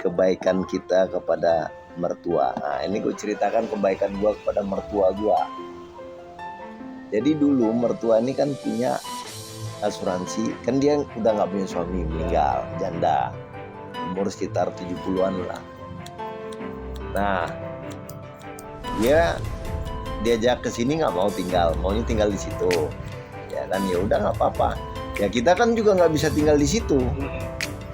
kebaikan kita kepada mertua. Nah, ini gue ceritakan kebaikan gue kepada mertua gue. Jadi dulu mertua ini kan punya asuransi, kan dia udah nggak punya suami, meninggal, janda, umur sekitar 70-an lah. Nah, dia diajak ke sini nggak mau tinggal, maunya tinggal di situ, ya kan, ya udah nggak apa-apa. Ya kita kan juga nggak bisa tinggal di situ.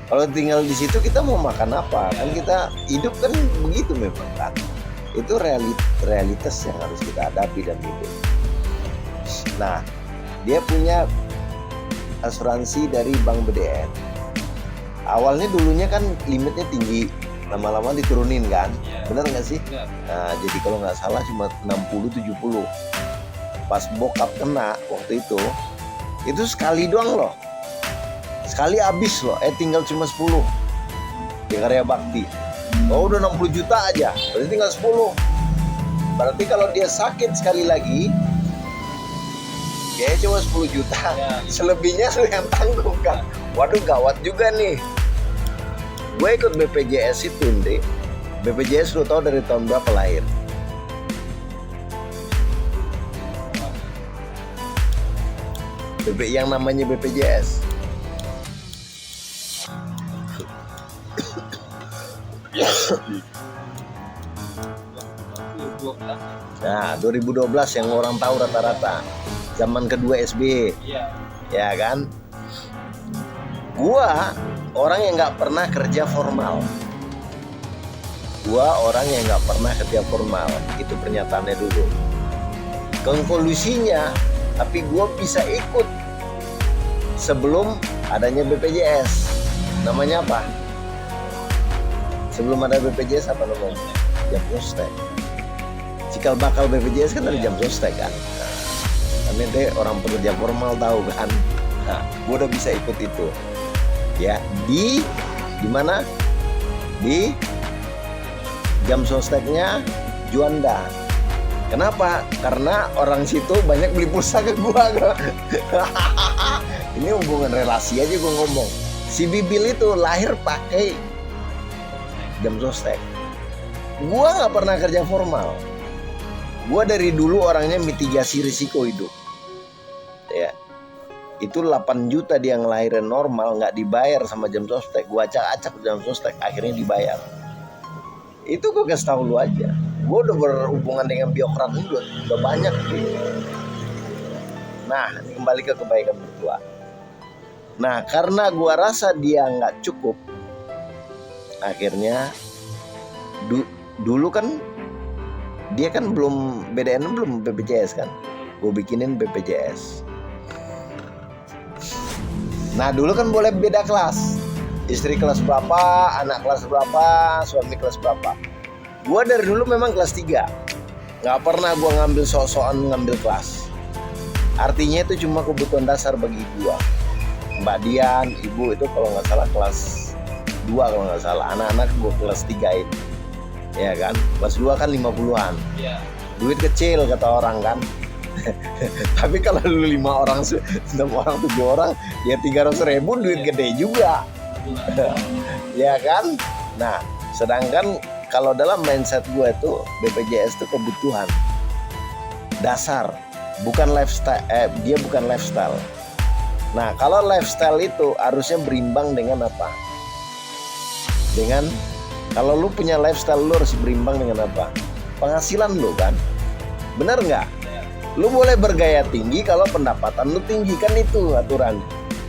Kalau tinggal di situ kita mau makan apa? Kan kita hidup kan begitu memang kan. Itu realitas yang harus kita hadapi dan hidup. Nah, dia punya asuransi dari Bank BDN. Awalnya dulunya kan limitnya tinggi, lama-lama diturunin kan, benar nggak sih? Nah, jadi kalau nggak salah cuma 60-70. Pas bokap kena waktu itu sekali doang loh. Sekali habis loh, tinggal cuma 10 di Karya Bakti. Oh udah 60 juta aja, berarti tinggal 10. Berarti kalau dia sakit sekali lagi, dia cuma 10 juta. Selebihnya lu yang tanggung kan. Waduh gawat juga nih. Gue ikut BPJS itu nih. BPJS lu tau dari tahun berapa lahir? Yang namanya BPJS. Nah, 2012 yang orang tahu rata-rata. Zaman kedua SBY. Ya kan? Gua orang yang nggak pernah kerja formal. Itu pernyataannya dulu. Konklusinya, tapi gua bisa ikut sebelum adanya BPJS. Namanya apa? Sebelum ada BPJS apa namanya? Jam sostek. Cikal bakal BPJS kan dari jam sostek kan. Nah, nanti orang pekerja formal tahu kan. Nah, gue udah bisa ikut itu. Ya, di mana? Di jam sosteknya Juanda. Kenapa? Karena orang situ banyak beli pulsa ke gua. Ini hubungan relasi aja gue ngomong. Si Bibil itu lahir pakai jam sostek. Gua nggak pernah kerja formal. Gua dari dulu orangnya mitigasi risiko hidup. Ya, itu 8 juta dia ngelahirin normal nggak dibayar sama jam sostek. Gua acak-acak jam sostek, akhirnya dibayar. Itu gue kasih tahu lu aja. Gue udah berhubungan dengan biokrat itu udah banyak gitu. Nah, kembali ke kebaikan mertua. Nah, karena gue rasa dia nggak cukup, akhirnya dulu kan dia kan belum BDN, belum BPJS kan, gue bikinin BPJS. Nah dulu kan boleh beda kelas, istri kelas berapa, anak kelas berapa, suami kelas berapa. Gue dari dulu memang kelas 3, nggak pernah gue ngambil sok-sokan ngambil kelas. Artinya itu cuma kebutuhan dasar bagi gue. Mbak Dian, ibu itu kalau nggak salah kelas 2 kalau nggak salah, anak-anak gue kelas 3 ini. Ya kan, kelas 2 kan 50-an. Duit kecil kata orang kan. Tapi kalau lu 5 orang, 6 orang, 7 orang, ya 300.000 duit gede juga. Ya kan. Nah, sedangkan kalau dalam mindset gue itu BPJS itu kebutuhan dasar, bukan lifestyle. Dia bukan lifestyle. Nah, kalau lifestyle itu harusnya berimbang dengan apa? Dengan kalau lu punya lifestyle, lu harus berimbang dengan apa? Penghasilan lu kan? Bener nggak? Lu boleh bergaya tinggi kalau pendapatan lu tinggi, kan itu aturan.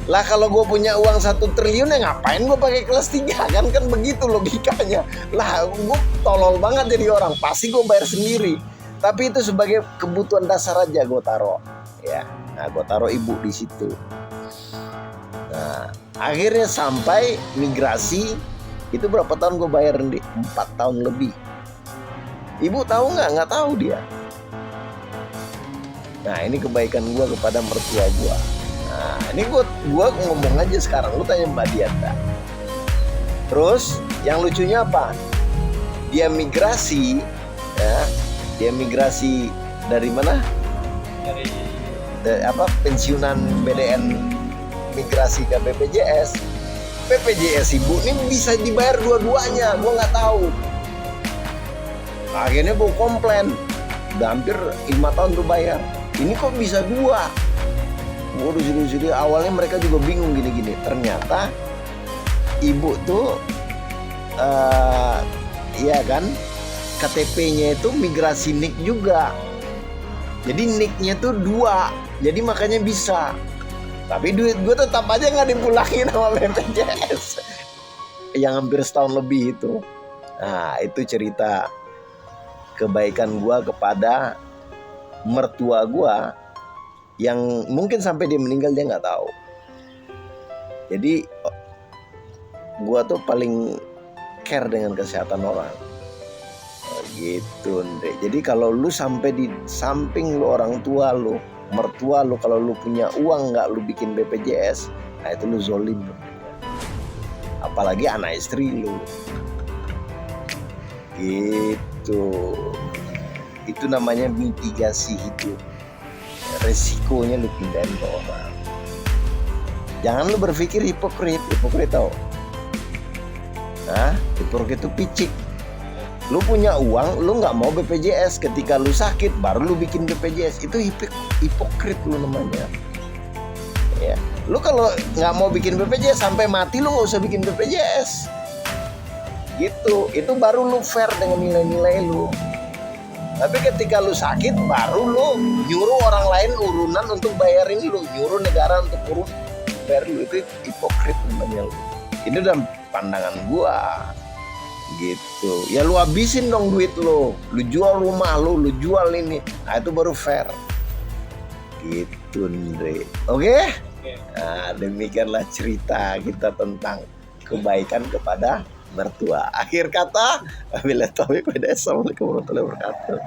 Lah kalau gue punya uang 1 triliun ya ngapain gue pakai kelas 3 kan? Kan begitu logikanya. Lah gue tolol banget jadi orang, pasti gue bayar sendiri. Tapi itu sebagai kebutuhan dasar aja gue taruh. Ya, nah gue taruh ibu di situ. Nah, akhirnya sampai migrasi. Itu berapa tahun gue bayar nih? 4 tahun lebih. Ibu tahu nggak? Nggak tahu dia. Nah ini kebaikan gue kepada mertua gue. Nah ini gue ngomong aja sekarang. Lu tanya Mbak Dianda. Terus yang lucunya apa? Dia migrasi, ya. Dia migrasi dari mana? Dari pensiunan BDN migrasi ke BPJS. BPJS ibu ini bisa dibayar dua-duanya, gue nggak tahu. Akhirnya gue komplain, udah hampir 5 tahun tuh bayar, ini kok bisa 2. Gue udah awalnya mereka juga bingung gini-gini. Ternyata ibu tuh iya kan, KTP-nya itu migrasi NIK juga. Jadi NIK-nya tuh 2, jadi makanya bisa. Tapi duit gue tetap aja nggak dipulangin sama BPJS yang hampir setahun lebih itu. Nah, itu cerita kebaikan gue kepada mertua gue yang mungkin sampai dia meninggal dia nggak tahu. Jadi gue tuh paling care dengan kesehatan orang. Gitu, Andre. Jadi kalau lu sampai di samping lu orang tua lu, mertua lu, kalau lu punya uang nggak lu bikin BPJS, nah itu lu zolim. Apalagi anak istri lu. Gitu. Itu namanya mitigasi hidup. Resikonya lu pindahin ke orang. Jangan lu berpikir hipokrit tau. Nah, hipokrit itu picik. Lu punya uang, lu nggak mau BPJS, ketika lu sakit baru lu bikin BPJS, itu hipokrit lu namanya. Ya, lu kalau nggak mau bikin BPJS sampai mati lu nggak usah bikin BPJS. Gitu, itu baru lu fair dengan nilai-nilai lu. Tapi ketika lu sakit baru lu nyuruh orang lain urunan untuk bayarin lu, nyuruh negara untuk bayar lu, itu hipokrit namanya lu. Ini dalam pandangan gua. Gitu. Ya lu habisin dong duit lu jual rumah lu jual ini. Nah itu baru fair. Gitu, Andre. Oke? Nah, demikianlah cerita kita tentang kebaikan kepada mertua. Akhir kata, wabillahi taufiq wal hidayah. Assalamualaikum warahmatullahi wabarakatuh.